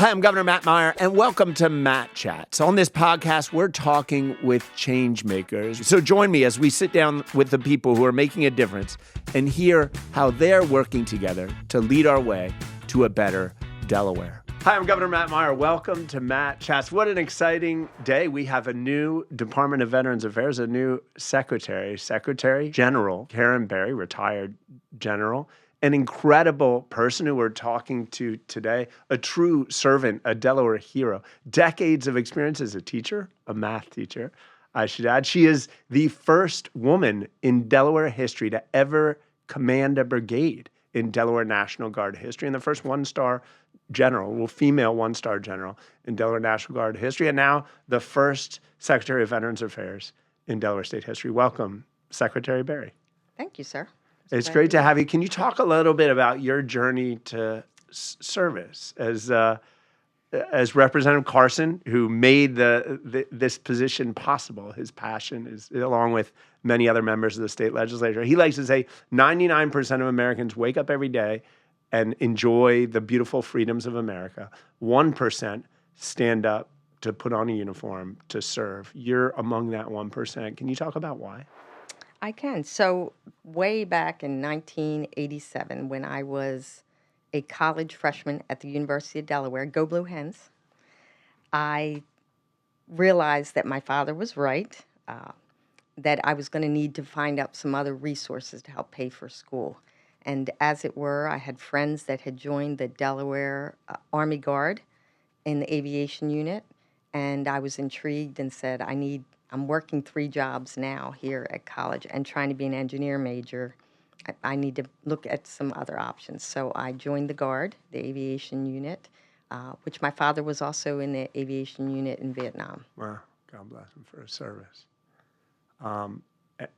Hi, I'm Governor Matt Meyer, and welcome to Matt Chats. On this podcast, we're talking with change makers. So join me as we sit down with the people who are making a difference and hear how they're working together to lead our way to a better Delaware. Hi, I'm Governor Matt Meyer. Welcome to Matt Chats. What an exciting day. We have a new Department of Veterans Affairs, a new Secretary General Karen Berry, retired general. An incredible person who we're talking to today, a true servant, a Delaware hero, decades of experience as a teacher, a math teacher, I should add. She is the first woman in Delaware history to ever command a brigade in Delaware National Guard history, and the first one-star general, female one-star general in Delaware National Guard history, and now the first Secretary of Veterans Affairs in Delaware State history. Welcome, Secretary Berry. Thank you, sir. It's great to have you. Can you talk a little bit about your journey to service as Representative Carson, who made this position possible? His passion is, along with many other members of the state legislature. He likes to say 99% of Americans wake up every day and enjoy the beautiful freedoms of America. 1% stand up to put on a uniform to serve. You're among that 1%. Can you talk about why? I can. So way back in 1987, when I was a college freshman at the University of Delaware, go Blue Hens, I realized that my father was right, that I was going to need to find out some other resources to help pay for school. And as it were, I had friends that had joined the Delaware Army Guard in the aviation unit, and I was intrigued and said, I'm working 3 jobs now here at college and trying to be an engineer major. I need to look at some other options. So I joined the Guard, the aviation unit, which my father was also in the aviation unit in Vietnam. Wow, God bless him for his service.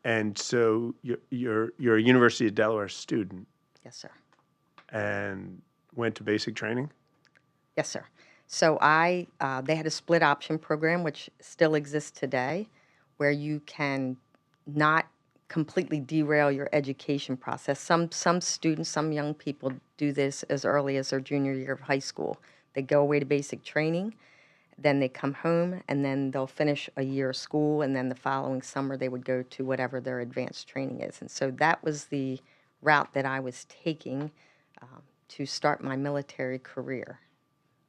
And so you're a University of Delaware student. Yes, sir. And went to basic training? Yes, sir. So they had a split option program, which still exists today, where you can not completely derail your education process. Some students, some young people do this as early as their junior year of high school. They go away to basic training, then they come home, and then they'll finish a year of school, and then the following summer they would go to whatever their advanced training is. And so that was the route that I was taking to start my military career.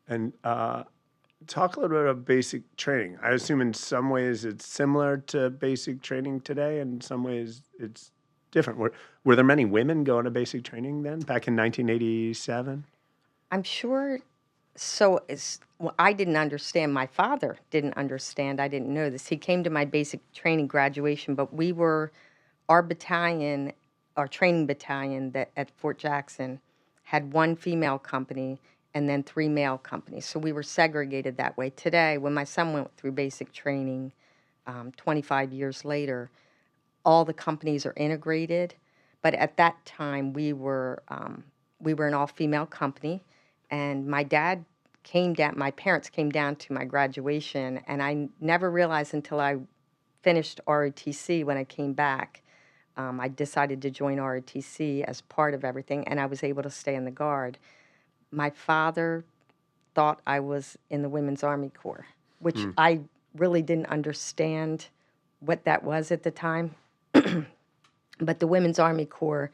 And talk a little bit about basic training. I assume in some ways it's similar to basic training today, and in some ways it's different. Were there many women going to basic training then, back in 1987? I'm sure. So I didn't understand. My father didn't understand. I didn't know this. He came to my basic training graduation, but we were, our battalion, our training battalion that at Fort Jackson had 1 female company and then 3 male companies. So we were segregated that way. Today, when my son went through basic training 25 years later, all the companies are integrated. But at that time, we were an all-female company, and my parents came down to my graduation, and I never realized until I finished ROTC when I came back. I decided to join ROTC as part of everything, and I was able to stay in the Guard. My father thought I was in the Women's Army Corps, which I really didn't understand what that was at the time. But the Women's Army Corps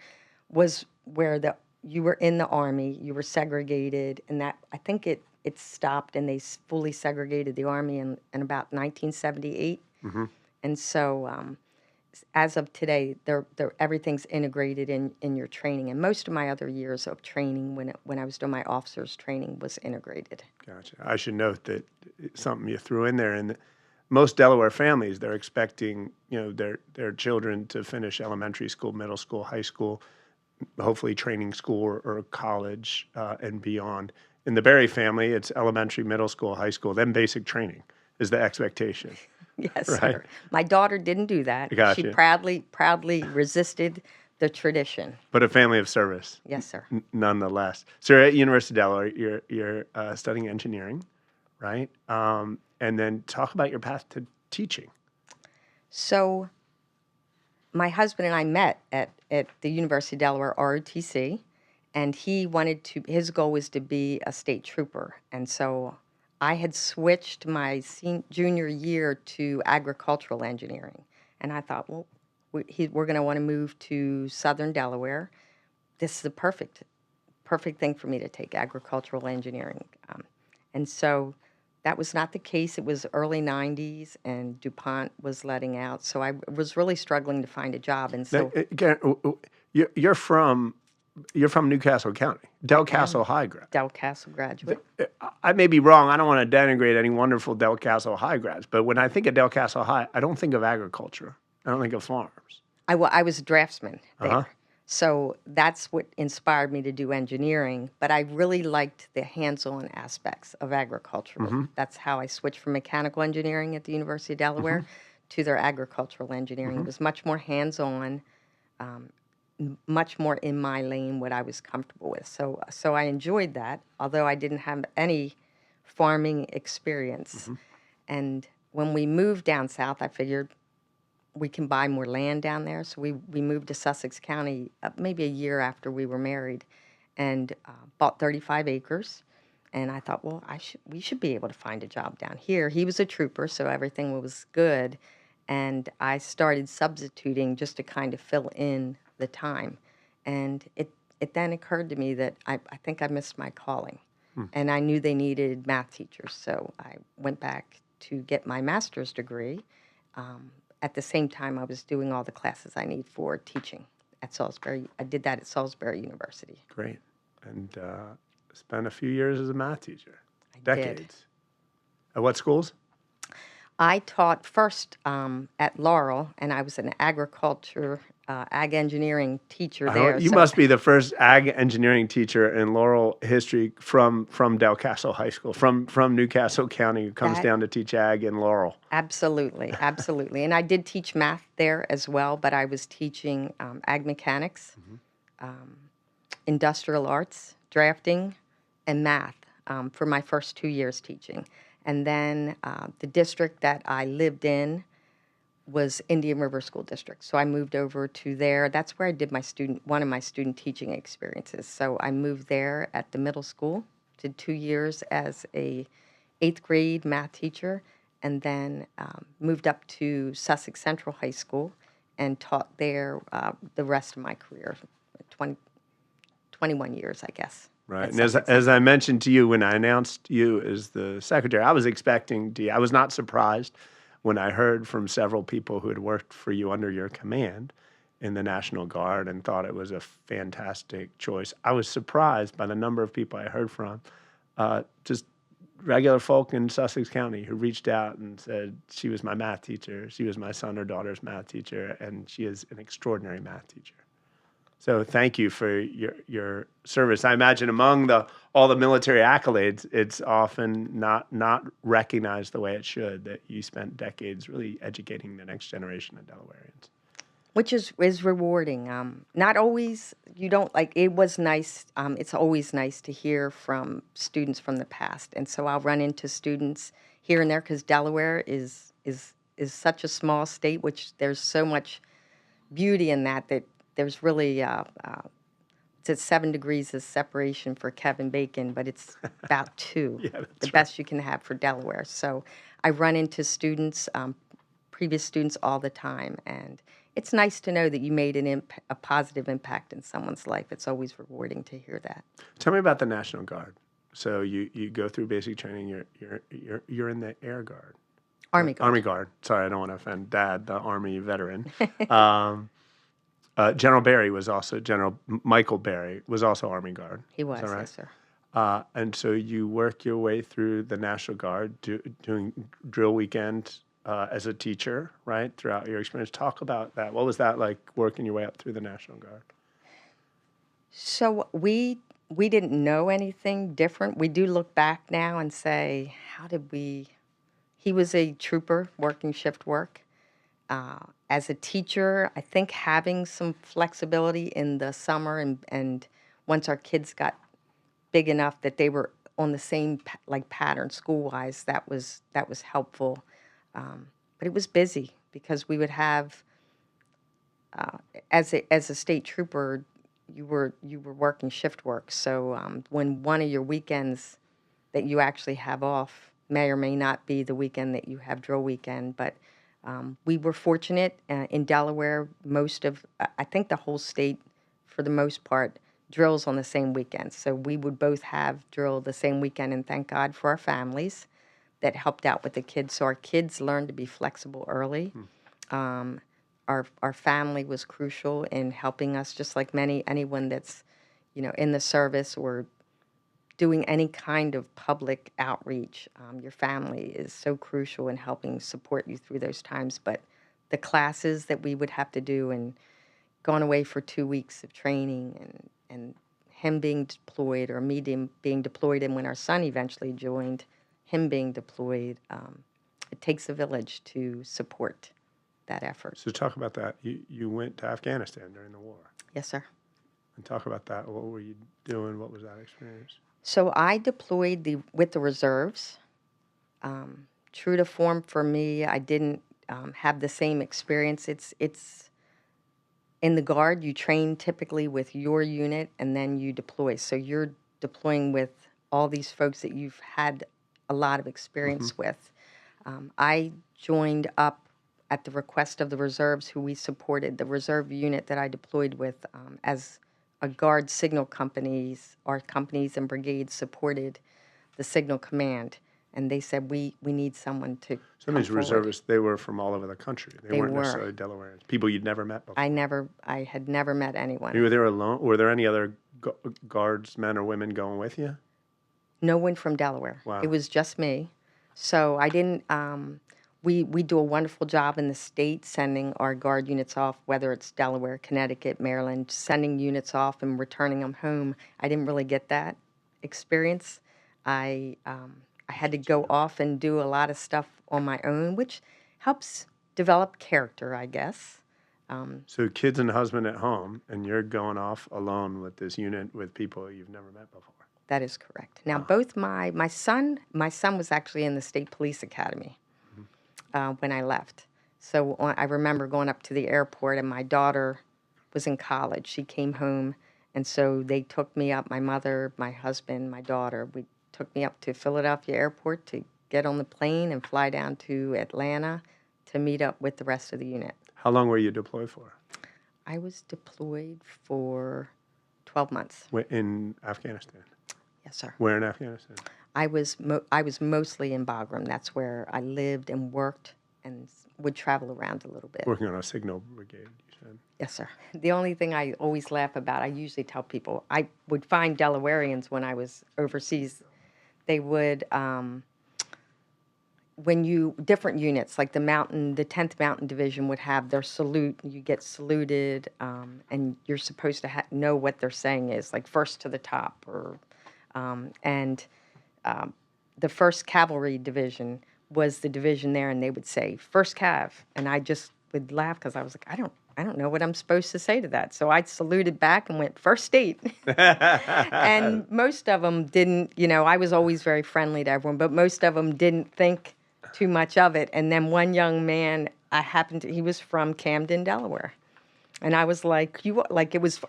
was where you were in the Army, you were segregated, and that I think it stopped, and they fully segregated the Army in about 1978. Mm-hmm. And so as of today, everything's integrated in your training. And most of my other years of training, when I was doing my officers training, was integrated. Gotcha. I should note that something you threw in there, and most Delaware families, they're expecting their children to finish elementary school, middle school, high school, hopefully training school or college and beyond. In the Berry family, it's elementary, middle school, high school, then basic training is the expectation. Yes, right? Sir. My daughter didn't do that. Gotcha. She proudly resisted the tradition. But a family of service. Yes, sir. Nonetheless. So you're at University of Delaware. You're studying engineering, right? And then talk about your path to teaching. So my husband and I met at the University of Delaware ROTC, and his goal was to be a state trooper. And so I had switched my junior year to agricultural engineering. And I thought, well, we're going to want to move to southern Delaware. This is the perfect thing for me to take, agricultural engineering. And so that was not the case. It was early 90s, and DuPont was letting out. So I was really struggling to find a job. And so you're from Newcastle County, Del Castle High grad. Del Castle graduate. I may be wrong. I don't want to denigrate any wonderful Del Castle High grads, but when I think of Del Castle High, I don't think of agriculture. I don't think of farms. I was a draftsman there. Uh-huh. So that's what inspired me to do engineering, but I really liked the hands-on aspects of agriculture. Mm-hmm. That's how I switched from mechanical engineering at the University of Delaware to their agricultural engineering. It was much more hands-on, much more in my lane, what I was comfortable with. So I enjoyed that, although I didn't have any farming experience. And when we moved down south, I figured we can buy more land down there. So we moved to Sussex County maybe a year after we were married, and bought 35 acres. And I thought, well, we should be able to find a job down here. He was a trooper, so everything was good. And I started substituting just to kind of fill in the time. And it then occurred to me that I think I missed my calling. And I knew they needed math teachers. So I went back to get my master's degree. At the same time, I was doing all the classes I need for teaching at Salisbury. I did that at Salisbury University. Great. And spent a few years as a math teacher. Did. At what schools? I taught first at Laurel, and I was an ag engineering teacher there. You must be the first ag engineering teacher in Laurel history from Del Castle High School, from Newcastle County, who comes down to teach ag in Laurel. Absolutely, absolutely. And I did teach math there as well, but I was teaching ag mechanics, industrial arts, drafting, and math for my first 2 years teaching. And then the district that I lived in was Indian River School District. So I moved over to there. That's where I did one of my student teaching experiences. So I moved there at the middle school, did 2 years as a 8th grade math teacher, and then moved up to Sussex Central High School and taught there the rest of my career, 21 years, I guess. Right. And as I mentioned to you when I announced you as the secretary, I was not surprised when I heard from several people who had worked for you under your command in the National Guard and thought it was a fantastic choice. I was surprised by the number of people I heard from, just regular folk in Sussex County who reached out and said, she was my math teacher, she was my son or daughter's math teacher, and she is an extraordinary math teacher. So thank you for your service. I imagine among all the military accolades, it's often not recognized the way it should, that you spent decades really educating the next generation of Delawareans. Which is rewarding. Not always, it was nice. It's always nice to hear from students from the past. And so I'll run into students here and there because Delaware is such a small state, which there's so much beauty in that there's really, it's at 7 degrees of separation for Kevin Bacon, but it's about 2, the best you can have for Delaware. So I run into students, previous students all the time, and it's nice to know that you made a positive impact in someone's life. It's always rewarding to hear that. Tell me about the National Guard. So you go through basic training, you're in the Air Guard. Army Guard. Army Guard. Sorry, I don't want to offend Dad, the Army veteran. General Michael Berry was also Army Guard. He was, right? Yes, sir. And so you work your way through the National Guard, doing drill weekend as a teacher, right, throughout your experience. Talk about that. What was that like, working your way up through the National Guard? So we didn't know anything different. We do look back now and say, he was a trooper working shift work. As a teacher, I think having some flexibility in the summer and once our kids got big enough that they were on the same pattern school-wise, that was helpful. But it was busy because we would have, as a state trooper, you were working shift work. So when one of your weekends that you actually have off may or may not be the weekend that you have drill weekend, but we were fortunate in Delaware. I think the whole state, for the most part, drills on the same weekend. So we would both have drill the same weekend, and thank God for our families that helped out with the kids. So our kids learned to be flexible early. Our family was crucial in helping us, just like anyone that's, in the service or doing any kind of public outreach. Your family is so crucial in helping support you through those times. But the classes that we would have to do, and gone away for 2 weeks of training, and him being deployed, or me being deployed, and when our son eventually joined, him being deployed, it takes a village to support that effort. So talk about that. You went to Afghanistan during the war. Yes, sir. And talk about that. What were you doing? What was that experience? So I deployed with the reserves. True to form for me, I didn't have the same experience. It's in the Guard, you train typically with your unit, and then you deploy. So you're deploying with all these folks that you've had a lot of experience with. I joined up at the request of the reserves, who we supported. The reserve unit that I deployed with, as a Guard signal companies, our companies and brigades supported the signal command. And they said, we need someone to Some of these reservists, they were from all over the country. They weren't were. necessarily Delawareans. People you'd never met before. I had never met anyone. You were there alone? Were there any other Guards, men or women, going with you? No one from Delaware. Wow. It was just me. So I didn't, we do a wonderful job in the state sending our Guard units off, whether it's Delaware, Connecticut, Maryland, sending units off and returning them home. I didn't really get that experience. I had to go off and do a lot of stuff on my own, which helps develop character, I guess. So kids and husband at home, and you're going off alone with this unit with people you've never met before. That is correct. Now, both my son was actually in the State Police Academy when I left. So I remember going up to the airport, and my daughter was in college. She came home, and so they took me up, my mother, my husband, my daughter. We took me up to Philadelphia Airport to get on the plane and fly down to Atlanta to meet up with the rest of the unit. How long were you deployed for? I was deployed for 12 months. In Afghanistan? Yes, sir. Where in Afghanistan? I was mostly in Bagram. That's where I lived and worked, and would travel around a little bit. Working on a signal brigade, you said. Yes, sir. The only thing I always laugh about, I usually tell people, I would find Delawareans when I was overseas. They would, different units, like the 10th Mountain Division would have their salute. You get saluted, and you're supposed to know what their saying is, like first to the top, or the 1st Cavalry Division was the division there, and they would say, First Cav. And I just would laugh because I was like, I don't know what I'm supposed to say to that. So I saluted back and went, First State. And most of them didn't, I was always very friendly to everyone, but most of them didn't think too much of it. And then one young man, he was from Camden, Delaware. And I was like,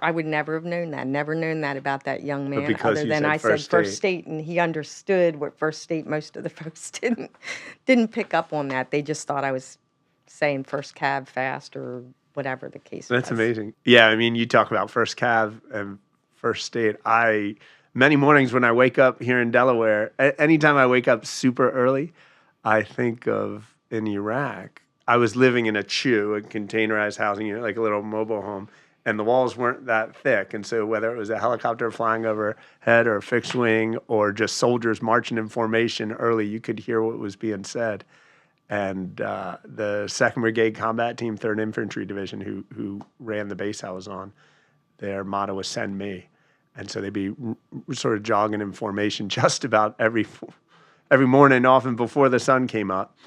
I would never have known that about that young man, other than I said First State, and he understood what First State. Most of the folks didn't pick up on that. They just thought I was saying First Cav fast, or whatever the case was. That's amazing. Yeah, I mean, you talk about First Cav and First State. Many mornings when I wake up here in Delaware, anytime I wake up super early, I think of in Iraq. I was living in a CHU, a containerized housing unit, like a little mobile home, and the walls weren't that thick. And so whether it was a helicopter flying overhead or a fixed wing or just soldiers marching in formation early, you could hear what was being said. And the 2nd Brigade Combat Team, 3rd Infantry Division, who ran the base I was on, their motto was "Send me." And so they'd be sort of jogging in formation just about every morning, often before the sun came up.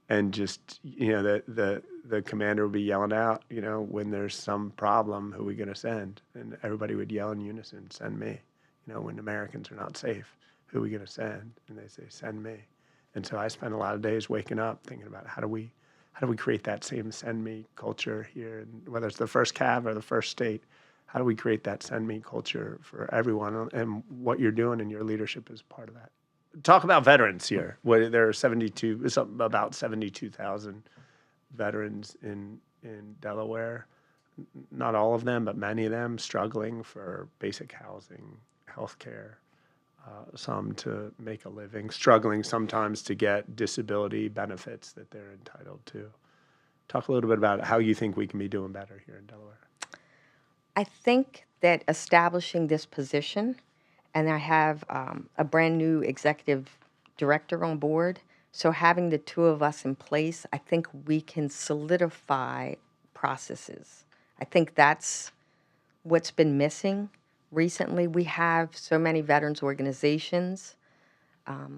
And just, the commander would be yelling out, when there's some problem, who are we going to send? And everybody would yell in unison, "Send me." When Americans are not safe, who are we going to send? And they say, "Send me." And so I spent a lot of days waking up thinking about how do we create that same "send me" culture here, and whether it's the First Cav or the First State, how do we create that send me culture for everyone? And what you're doing and your leadership is part of that. Talk about veterans here. There are about 72,000 veterans in Delaware. Not all of them, but many of them struggling for basic housing, health care, some to make a living, struggling sometimes to get disability benefits that they're entitled to. Talk a little bit about how you think we can be doing better here in Delaware. I think that establishing this position, and I have a brand new executive director on board, so having the two of us in place, I think we can solidify processes. I think that's what's been missing recently. We have so many veterans organizations,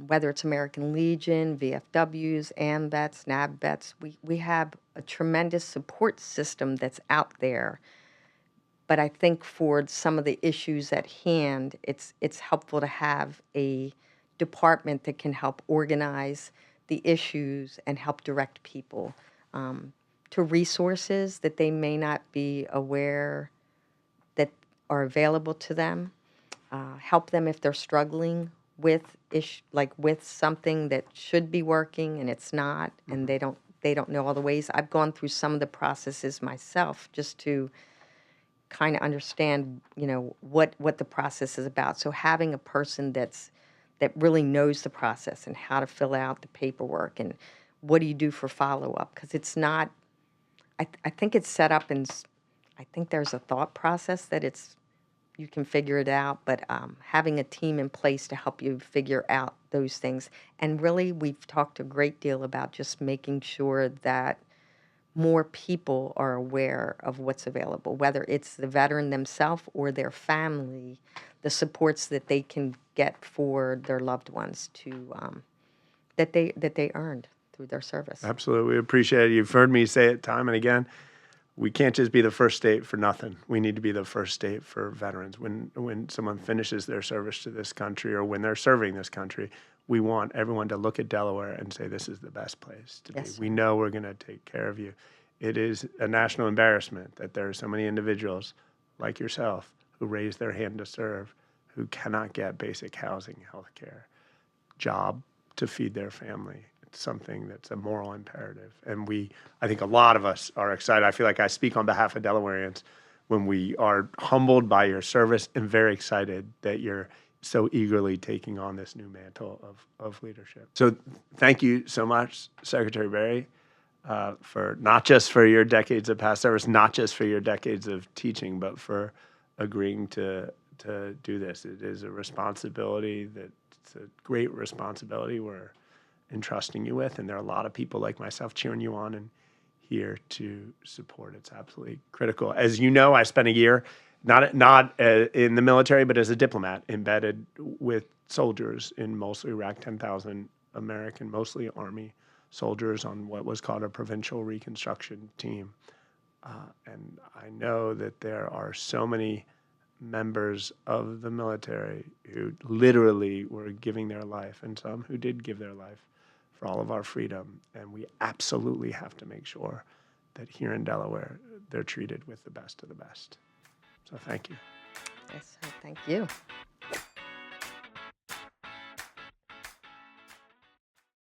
whether it's American Legion, VFWs, AMVETS, NABVETS. We have a tremendous support system that's out there. But I think for some of the issues at hand, it's helpful to have a department that can help organize the issues and help direct people to resources that they may not be aware that are available to them. Help them if they're struggling with with something that should be working and it's not, and they don't know all the ways. I've gone through some of the processes myself just to kind of understand, what the process is about. So having a person that really knows the process and how to fill out the paperwork and what do you do for follow-up, because it's not, I think it's set up and I think there's a thought process that you can figure it out, but having a team in place to help you figure out those things. And really, we've talked a great deal about just making sure that more people are aware of what's available, whether it's the veteran themselves or their family, the supports that they can get for their loved ones that they earned through their service. Absolutely. We appreciate it. You've heard me say it time and again. We can't just be the first state for nothing. We need to be the first state for veterans. When someone finishes their service to this country or when they're serving this country, we want everyone to look at Delaware and say, this is the best place to be. We know we're going to take care of you. It is a national embarrassment that there are so many individuals like yourself who raise their hand to serve, who cannot get basic housing, health care, job to feed their family. It's something that's a moral imperative. And I think a lot of us are excited. I feel like I speak on behalf of Delawareans when we are humbled by your service and very excited that you're so eagerly taking on this new mantle of leadership. So thank you so much, Secretary Berry, for not just for your decades of past service, not just for your decades of teaching, but for agreeing to do this. It is a responsibility it's a great responsibility we're entrusting you with, and there are a lot of people like myself cheering you on and here to support. It's absolutely critical. As you know, I spent a year not in the military, but as a diplomat, embedded with soldiers in mostly Iraq, 10,000 American, mostly Army soldiers on what was called a provincial reconstruction team. And I know that there are so many members of the military who literally were giving their life, and some who did give their life for all of our freedom. And we absolutely have to make sure that here in Delaware, they're treated with the best of the best. So thank you. Yes, sir. Thank you.